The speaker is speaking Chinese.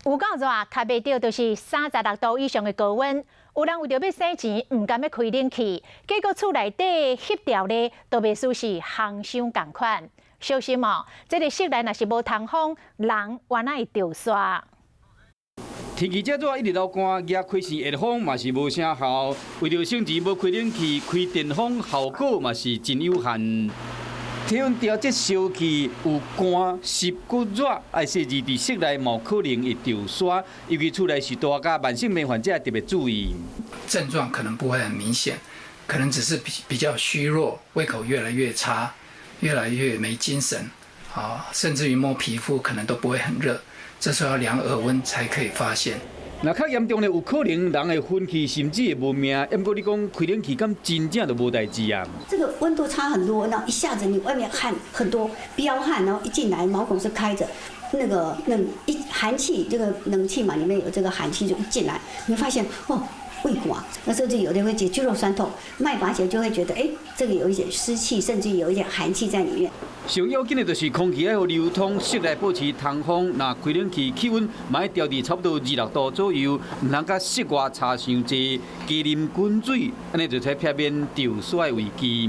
有够热，卡袂到就是36度以上的高温。有人为着要省钱，唔敢要开冷气，结果厝内底翕条咧，都袂输是烘箱共款。小心哦，这个室内若是无通风，人原来会着煞。天气这热，一日流汗，也开扇热风嘛是无啥效。为着省钱，无开冷气，开电风，效果嘛是真有限。体温调节烧气有寒、湿、骨热，爱细致伫室内，冇可能会着煞。尤其厝内是大家慢性病患者特别注意。症状可能不会很明显，可能只是比较虚弱，胃口越来越差，越来越没精神，甚至于摸皮肤可能都不会很热。这时候要量耳温才可以发现。那较严重的有可能人会昏去，甚至会无命。不过你讲开冷气，敢真正就无代志啊？这个温度差很多，然后一下子你外面汗很多，飙汗，然后一进来毛孔是开着，寒气，这个冷气嘛里面有这个寒气就一进来，你会发现哦。胃寒，那甚至有的会觉肌肉酸痛，脉拔起来就会觉得，这个有一点湿气，甚至有一点寒气在里面。上要紧的就是空气要流通，室内保持通风。那开冷气，气温嘛要调至差不多26度左右，唔通甲室外差伤济，加啉滚水，安尼就才避免着煞危机。